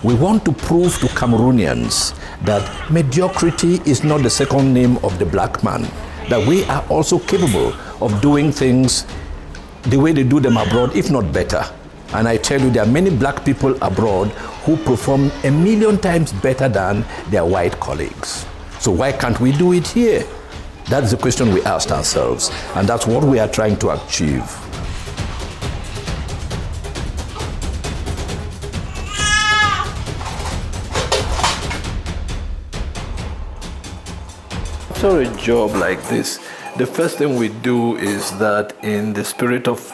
We want to prove to Cameroonians that mediocrity is not the second name of the black man, that we are also capable of doing things the way they do them abroad, if not better. And I tell you, there are many black people abroad who perform 1,000,000 times better than their white colleagues. So why can't we do it here? That's the question we asked ourselves, and that's what we are trying to achieve. After a job like this, the first thing we do is that in the spirit of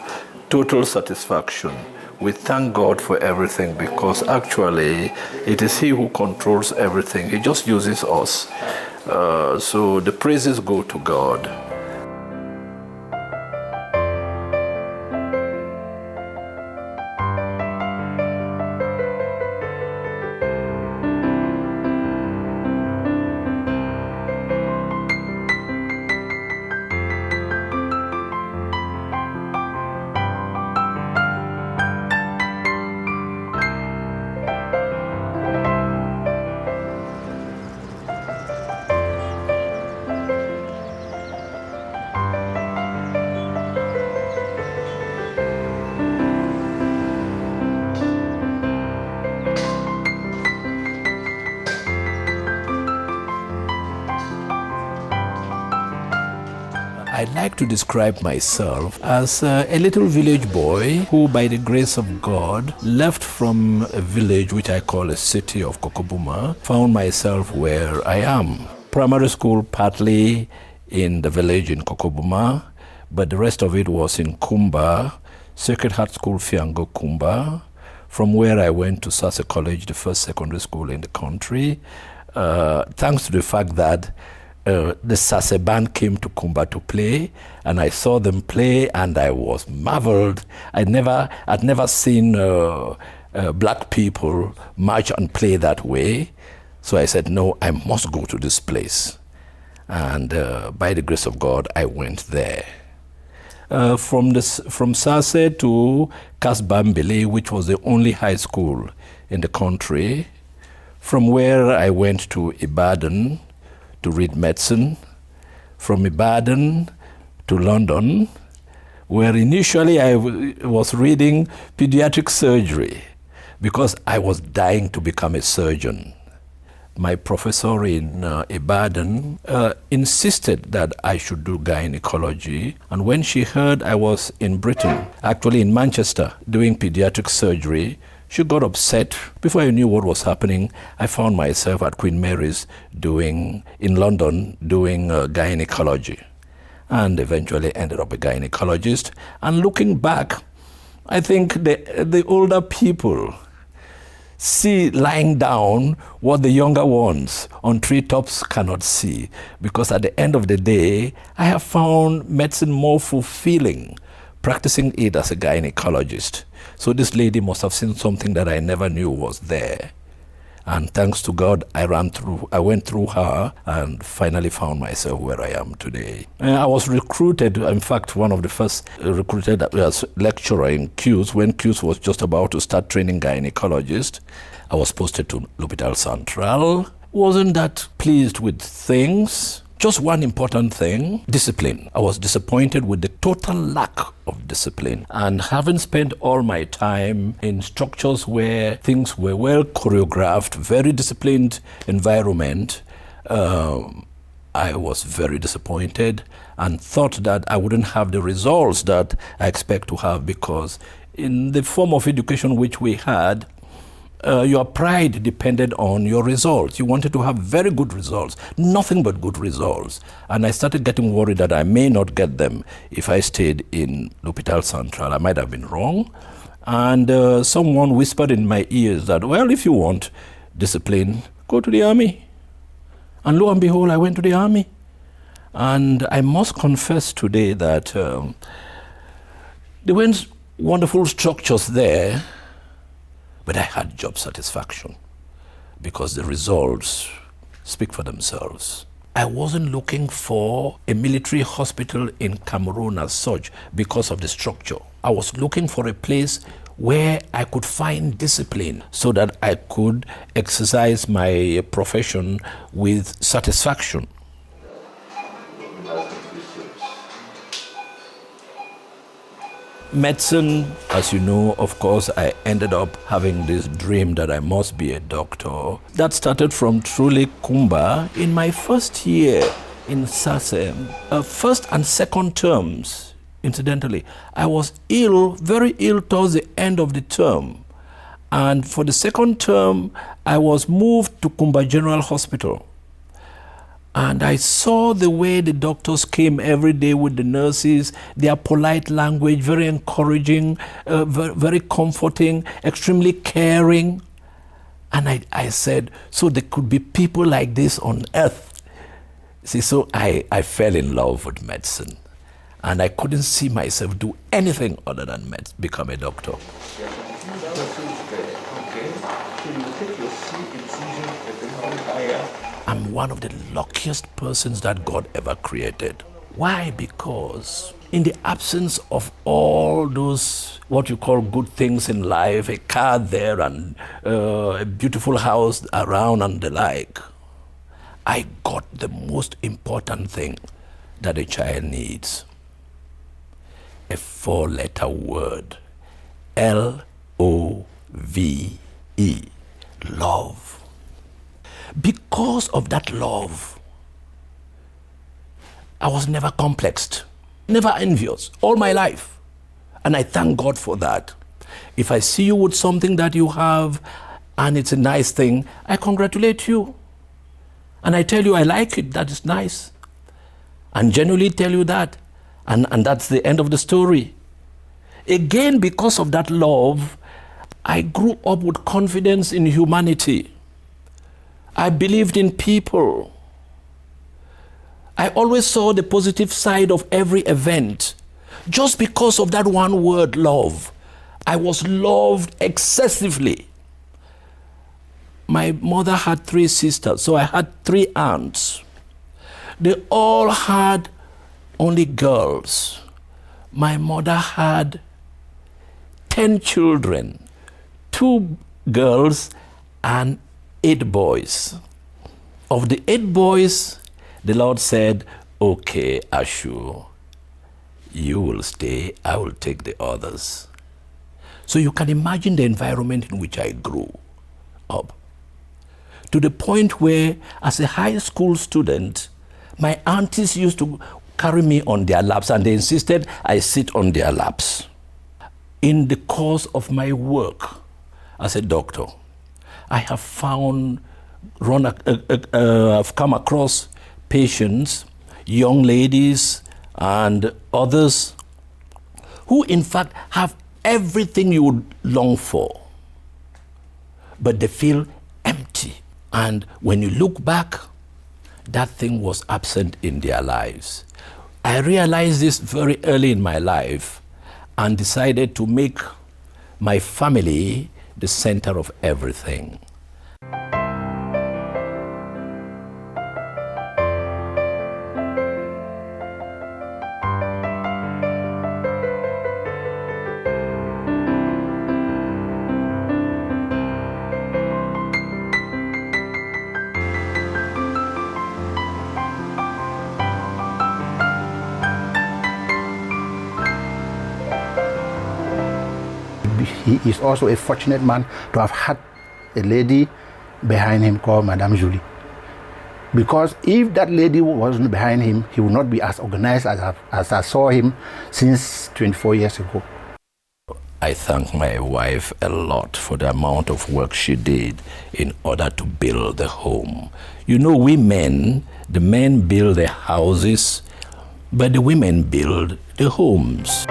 total satisfaction, we thank God for everything, because actually it is He who controls everything. He just uses us. So the praises go to God. I like to describe myself as a little village boy who, by the grace of God, left from a village which I call a city of Kokobuma, found myself where I am. Primary school partly in the village in Kokobuma, but the rest of it was in Kumba, Sacred Heart School, Fiango, Kumba, from where I went to Sase College, the first secondary school in the country, thanks to the fact that the Sase band came to Kumba to play, and I saw them play, and I was marveled. I'd never seen black people march and play that way. So I said, no, I must go to this place. And by the grace of God, I went there. From Sase to Kasbambele, which was the only high school in the country, from where I went to Ibadan to read medicine, from Ibadan to London, where initially I was reading pediatric surgery because I was dying to become a surgeon. My professor in Ibadan insisted that I should do gynecology, and when she heard I was in Britain, actually in Manchester, doing pediatric surgery, she got upset. Before I knew what was happening, I found myself at Queen Mary's in London doing gynecology, and eventually ended up a gynecologist. And looking back, I think the older people see lying down what the younger ones on treetops cannot see, because at the end of the day, I have found medicine more fulfilling practicing it as a gynecologist. So this lady must have seen something that I never knew was there. And thanks to God, I went through her and finally found myself where I am today. I was recruited, in fact, one of the first recruited as lecturer in QS, when QS was just about to start training gynecologists. I was posted to L'Hôpital Central. Wasn't that pleased with things. Just one important thing, discipline. I was disappointed with the total lack of discipline. And having spent all my time in structures where things were well choreographed, very disciplined environment, I was very disappointed and thought that I wouldn't have the results that I expect to have, because in the form of education which we had, your pride depended on your results. You wanted to have very good results, nothing but good results. And I started getting worried that I may not get them if I stayed in L'Hôpital Central. I might have been wrong. And someone whispered in my ears that, well, if you want discipline, go to the army. And lo and behold, I went to the army. And I must confess today that there weren't wonderful structures there, but I had job satisfaction because the results speak for themselves. I wasn't looking for a military hospital in Cameroon as such because of the structure. I was looking for a place where I could find discipline so that I could exercise my profession with satisfaction. Medicine, as you know, of course, I ended up having this dream that I must be a doctor. That started from truly Kumba in my first year in SASEM. First and second terms, incidentally, I was ill, very ill towards the end of the term. And for the second term, I was moved to Kumba General Hospital. And I saw the way the doctors came every day with the nurses, their polite language, very encouraging, very comforting, extremely caring. And I said, so there could be people like this on earth. See, so I fell in love with medicine. And I couldn't see myself do anything other than become a doctor. I'm one of the luckiest persons that God ever created. Why? Because in the absence of all those, what you call good things in life, a car there and a beautiful house around and the like, I got the most important thing that a child needs. A 4-letter word, L-O-V-E, love. Because of that love, I was never complexed, never envious, all my life. And I thank God for that. If I see you with something that you have and it's a nice thing, I congratulate you. And I tell you I like it, that is nice. And genuinely tell you that. And that's the end of the story. Again, because of that love, I grew up with confidence in humanity. I believed in people. I always saw the positive side of every event. Just because of that one word, love. I was loved excessively. My mother had 3 sisters, so I had 3 aunts. They all had only girls. My mother had 10 children, 2 girls and 8 boys. Of the 8 boys, the Lord said, okay, ASHU, you will stay, I will take the others. So you can imagine the environment in which I grew up. To the point where, as a high school student, my aunties used to carry me on their laps, and they insisted I sit on their laps. In the course of my work as a doctor, I have I've come across patients, young ladies, and others who in fact have everything you would long for, but they feel empty. And when you look back, that thing was absent in their lives. I realized this very early in my life and decided to make my family the center of everything. He is also a fortunate man to have had a lady behind him called Madame Julie. Because if that lady wasn't behind him, he would not be as organized as I saw him since 24 years ago. I thank my wife a lot for the amount of work she did in order to build the home. You know, we men, the men build the houses, but the women build the homes.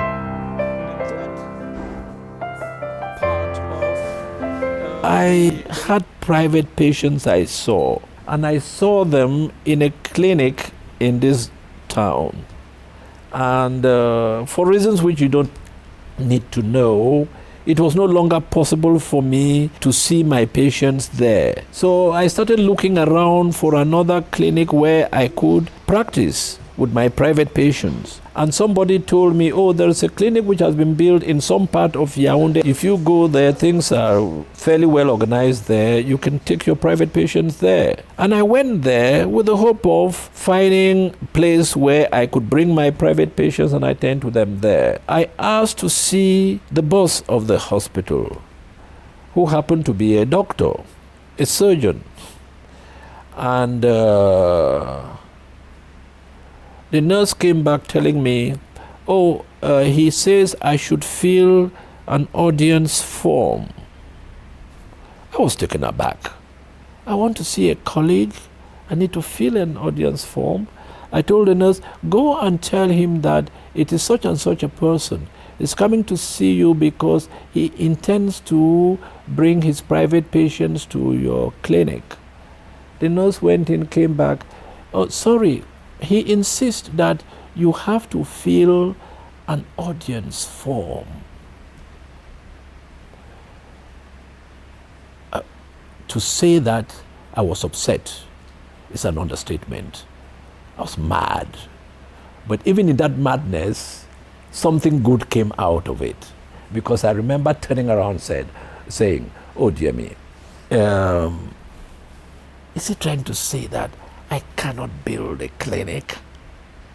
I had private patients I saw, and I saw them in a clinic in this town. And for reasons which you don't need to know, it was no longer possible for me to see my patients there. So I started looking around for another clinic where I could practice. with my private patients. And somebody told me, oh, there's a clinic which has been built in some part of Yaoundé. If you go there, things are fairly well organized there. You can take your private patients there. And I went there with the hope of finding a place where I could bring my private patients and attend to them there. I asked to see the boss of the hospital, who happened to be a doctor, a surgeon. And the nurse came back telling me, oh, he says I should fill an audience form. I was taken aback. I want to see a colleague. I need to fill an audience form. I told the nurse, go and tell him that it is such and such a person is coming to see you because he intends to bring his private patients to your clinic. The nurse went in, came back. Oh, sorry, he insists that you have to fill an audience form. To say that I was upset is an understatement. I was mad. But even in that madness, something good came out of it. Because I remember turning around saying, oh dear me, is he trying to say that I cannot build a clinic?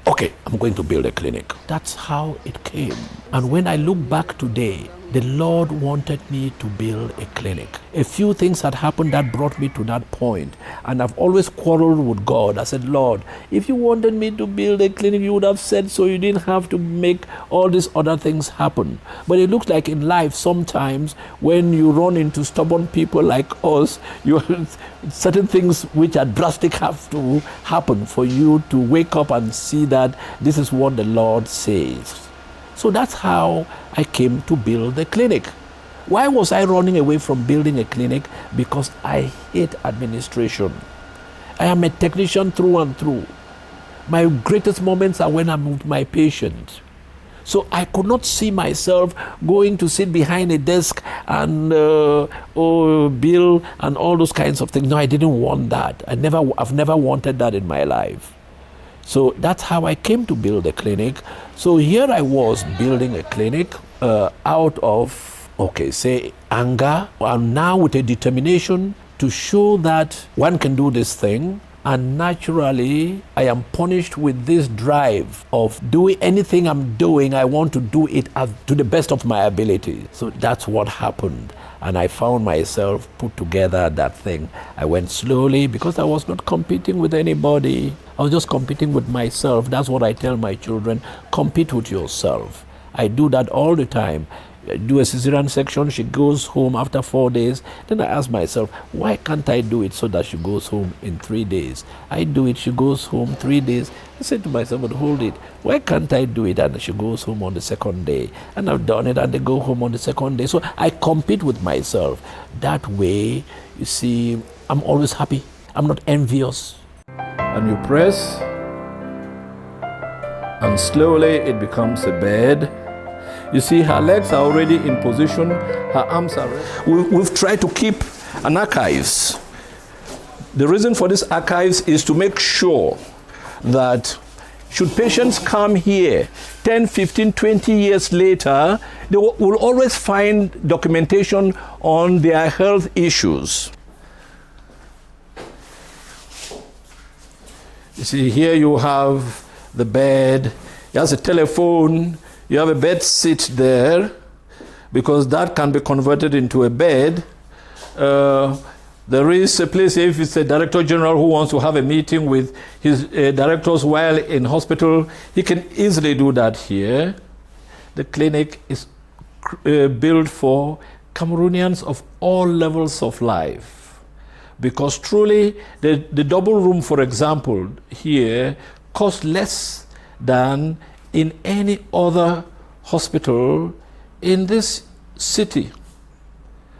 Okay, I'm going to build a clinic. That's how it came. And when I look back today, the Lord wanted me to build a clinic. A few things had happened that brought me to that point. And I've always quarreled with God. I said, Lord, if you wanted me to build a clinic, you would have said so. You didn't have to make all these other things happen. But it looks like in life, sometimes when you run into stubborn people like us, certain things which are drastic have to happen for you to wake up and see that this is what the Lord says. So that's how I came to build the clinic. Why was I running away from building a clinic? Because I hate administration. I am a technician through and through. My greatest moments are when I'm with my patient. So I could not see myself going to sit behind a desk and bill and all those kinds of things. No, I didn't want that. I've never wanted that in my life. So that's how I came to build a clinic. So here I was building a clinic out of, say anger, and now with a determination to show that one can do this thing. And naturally, I am punished with this drive of doing anything I'm doing, I want to do it to the best of my ability. So that's what happened. And I found myself put together that thing. I went slowly because I was not competing with anybody. I was just competing with myself. That's what I tell my children, compete with yourself. I do that all the time. I do a cesarean section, she goes home after 4 days. Then I ask myself, why can't I do it so that she goes home in 3 days? I do it, she goes home 3 days. I said to myself, but hold it, why can't I do it and she goes home on the second day? And I've done it and they go home on the second day. So I compete with myself. That way, you see, I'm always happy. I'm not envious. And you press, and slowly it becomes a bed. You see, her legs are already in position, her arms are ready. We've tried to keep an archives. The reason for this archives is to make sure that should patients come here 10, 15, 20 years later, they will always find documentation on their health issues. You see, here you have the bed, there's a telephone, you have a bed seat there, because that can be converted into a bed. There is a place, if it's a director general who wants to have a meeting with his directors while in hospital, he can easily do that here. The clinic is built for Cameroonians of all levels of life. Because truly, the double room, for example, here costs less than in any other hospital in this city.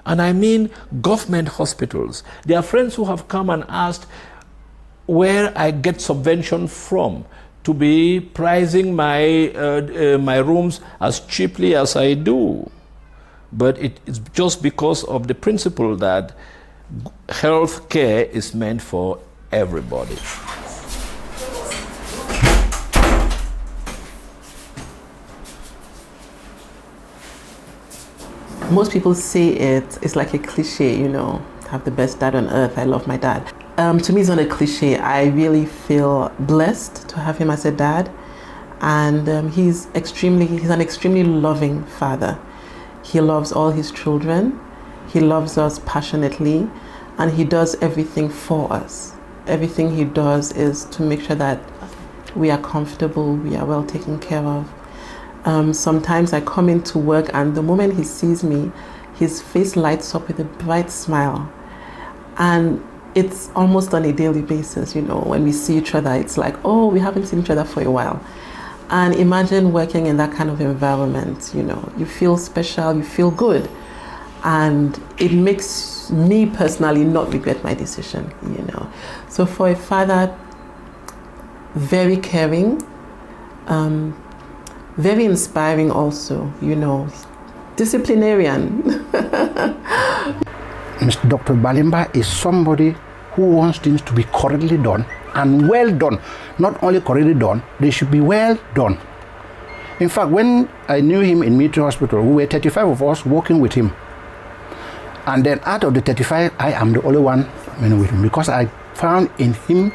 And I mean government hospitals. There are friends who have come and asked where I get subvention from to be pricing my, my rooms as cheaply as I do. But it's just because of the principle that health care is meant for everybody. Most people say it's like a cliche, you know, have the best dad on earth, I love my dad. To me, it's not a cliche. I really feel blessed to have him as a dad. And he's an extremely loving father. He loves all his children. He loves us passionately, and he does everything for us. Everything he does is to make sure that we are comfortable, we are well taken care of. Sometimes I come into work, and the moment he sees me, his face lights up with a bright smile. And it's almost on a daily basis, you know, when we see each other, it's like, oh, we haven't seen each other for a while. And imagine working in that kind of environment, you know, you feel special, you feel good. And it makes me personally not regret my decision, you know. So for a father, very caring, very inspiring also, you know, disciplinarian. Mr. Dr. Balimba is somebody who wants things to be correctly done and well done. Not only correctly done, they should be well done. In fact, when I knew him in Military Hospital, we were 35 of us working with him. And then out of the 35, I am the only one with him, because I found in him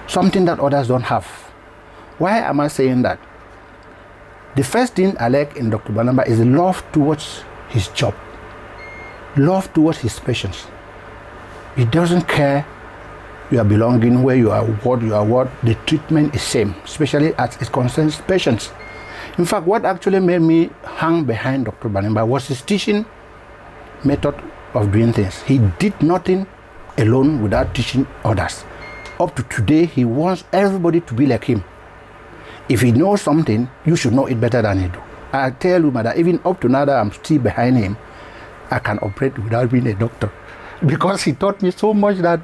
something that others don't have. Why am I saying that? The first thing I like in Dr. Balimba is love towards his job, love towards his patients. He doesn't care you are belonging, where you are what, the treatment is same, especially as it concerns patients. In fact, what actually made me hang behind Dr. Balimba was his teaching method of doing things. He did nothing alone without teaching others. Up to today, he wants everybody to be like him. If he knows something, you should know it better than he do. I tell you, that even up to now that I'm still behind him, I can operate without being a doctor, because he taught me so much that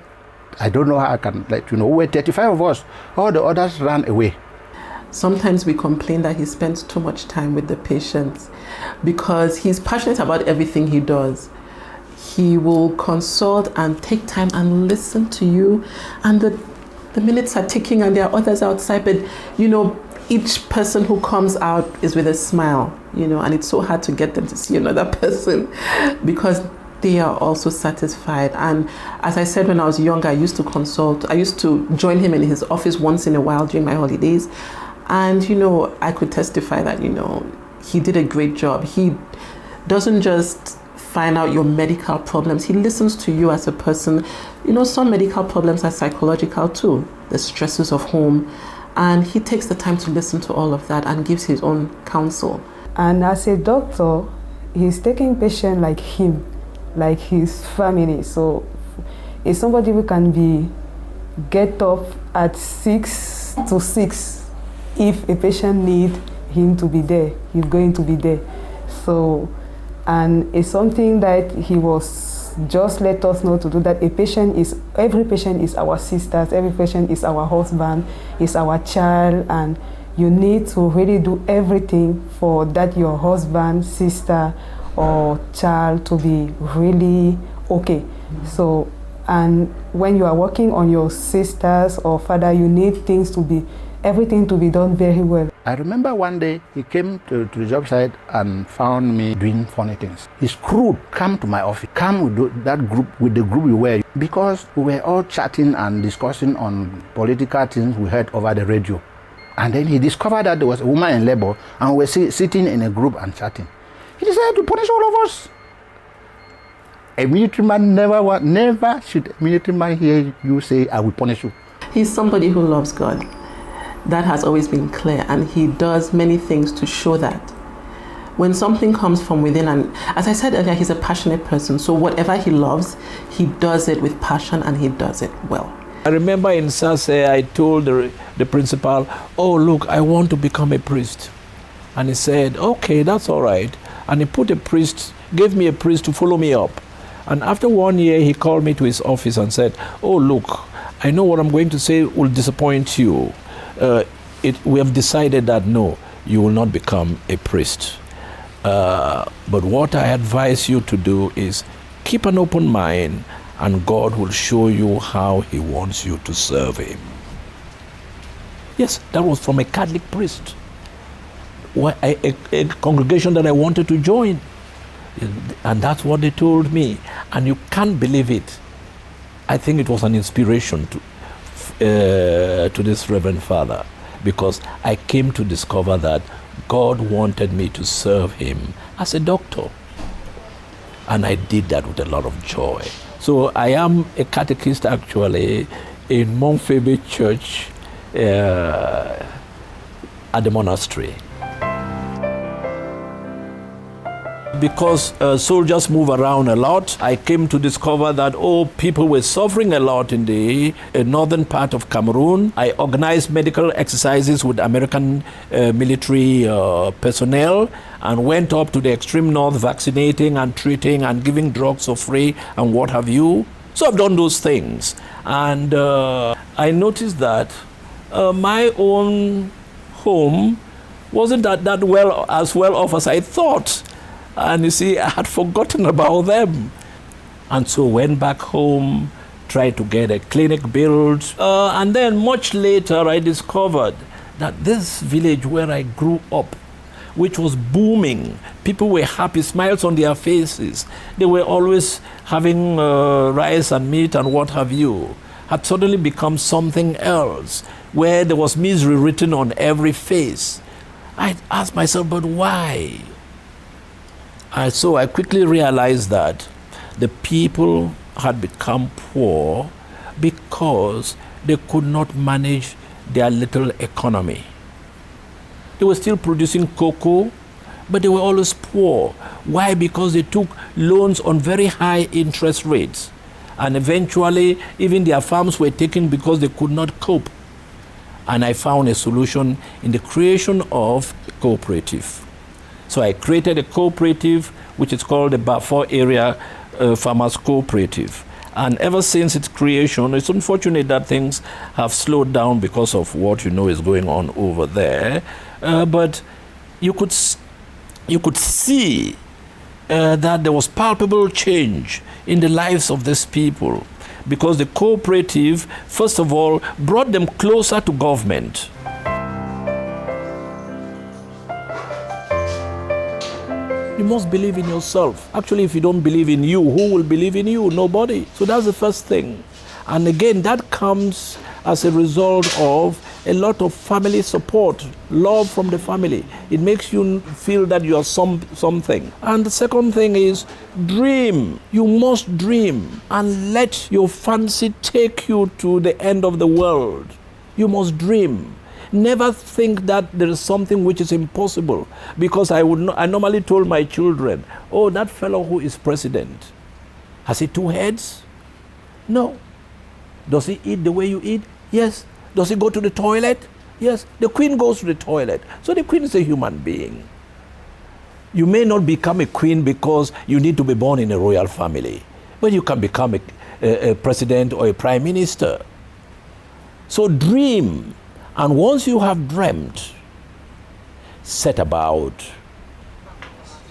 I don't know how I can, we're 35 of us, all the others ran away. Sometimes we complain that he spends too much time with the patients, because he's passionate about everything he does. He will consult and take time and listen to you, and the minutes are ticking and there are others outside, but you know, each person who comes out is with a smile, you know, and it's so hard to get them to see another person, because they are also satisfied. And as I said, when I was younger, I used to consult. I used to join him in his office once in a while during my holidays. And, you know, I could testify that, you know, he did a great job. He doesn't just find out your medical problems. He listens to you as a person. You know, some medical problems are psychological too, the stresses of home. And he takes the time to listen to all of that and gives his own counsel. And as a doctor, he's taking patients like him, like his family. So it's somebody who can get up at 6 to 6. If a patient needs him to be there, he's going to be there. So, and it's something that he was just let us know to do, that every patient is our sisters, every patient is our husband, is our child, and you need to really do everything for that your husband, sister, or child to be really okay. So, and when you are working on your sisters or father, you need everything to be done very well. I remember one day he came to the job site and found me doing funny things. His crew come to my office, come with the group we were, because we were all chatting and discussing on political things we heard over the radio. And then he discovered that there was a woman in labor, and we were sitting in a group and chatting. He decided to punish all of us. A military man never should a military man hear you say, I will punish you. He's somebody who loves God. That has always been clear, and he does many things to show that. When something comes from within, and as I said earlier, he's a passionate person, so whatever he loves, he does it with passion and he does it well. I remember in Sase, I told the principal, oh look, I want to become a priest. And he said, okay, that's all right. And he gave me a priest to follow me up. And after 1 year, he called me to his office and said, oh look, I know what I'm going to say will disappoint you. We have decided that no, you will not become a priest. But what I advise you to do is keep an open mind, and God will show you how he wants you to serve him. Yes, that was from a Catholic priest, a congregation that I wanted to join. And that's what they told me. And you can't believe it. I think it was an inspiration to this Reverend Father, because I came to discover that God wanted me to serve him as a doctor. And I did that with a lot of joy. So I am a catechist actually in Montfebe Church at the monastery. Because soldiers move around a lot, I came to discover that, people were suffering a lot in the northern part of Cameroon. I organized medical exercises with American military personnel and went up to the extreme north vaccinating and treating and giving drugs for free and what have you. So I've done those things. And I noticed that my own home wasn't that well off as I thought. And you see, I had forgotten about them. And so went back home, tried to get a clinic built. And then much later, I discovered that this village where I grew up, which was booming, people were happy, smiles on their faces. They were always having rice and meat and what have you, had suddenly become something else, where there was misery written on every face. I asked myself, but why? So I quickly realized that the people had become poor because they could not manage their little economy. They were still producing cocoa, but they were always poor. Why? Because they took loans on very high interest rates. And eventually, even their farms were taken because they could not cope. And I found a solution in the creation of a cooperative. So I created a cooperative, which is called the Bafor Area Farmers Cooperative. And ever since its creation, it's unfortunate that things have slowed down because of what is going on over there. But you could see that there was palpable change in the lives of these people, because the cooperative, first of all, brought them closer to government. You must believe in yourself. Actually, if you don't believe in you, who will believe in you? Nobody. So that's the first thing. And again, that comes as a result of a lot of family support, love from the family. It makes you feel that you are something. And the second thing is dream. You must dream and let your fancy take you to the end of the world. You must dream. Never think that there is something which is impossible, because I normally told my children, that fellow who is president, has he two heads? No. Does he eat the way you eat? Yes. Does he go to the toilet? Yes. The queen goes to the toilet. So the queen is a human being. You may not become a queen because you need to be born in a royal family, but you can become a president or a prime minister. So dream. And once you have dreamt, set about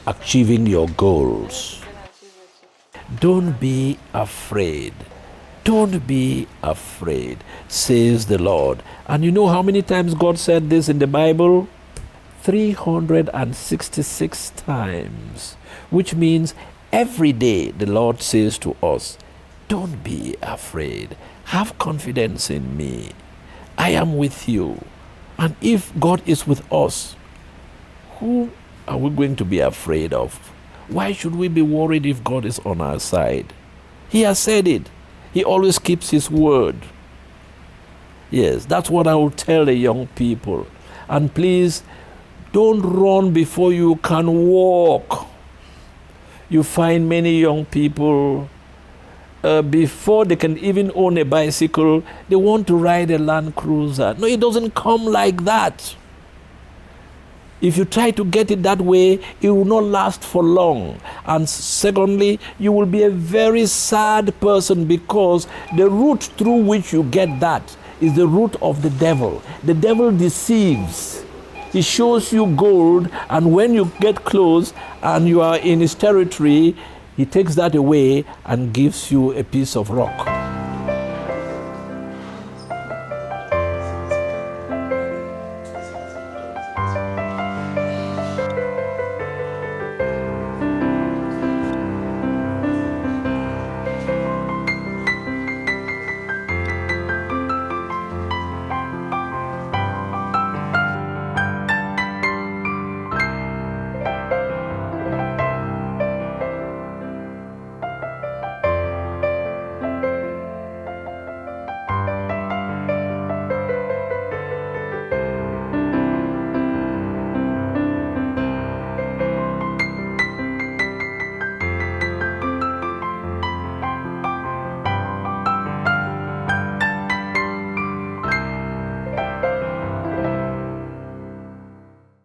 achieving your goals. Don't be afraid. Don't be afraid, says the Lord. And you know how many times God said this in the Bible? 366 times, which means every day the Lord says to us, don't be afraid. Have confidence in me. I am with you. And if God is with us, who are we going to be afraid of? Why should we be worried if God is on our side? He has said it. He always keeps his word. Yes, that's what I will tell the young people. And please, don't run before you can walk. You find many young people, before they can even own a bicycle, they want to ride a Land Cruiser. No, it doesn't come like that. If you try to get it that way, it will not last for long. And secondly, you will be a very sad person, because the route through which you get that is the route of the devil. The devil deceives. He shows you gold, and when you get close and you are in his territory, he takes that away and gives you a piece of rock.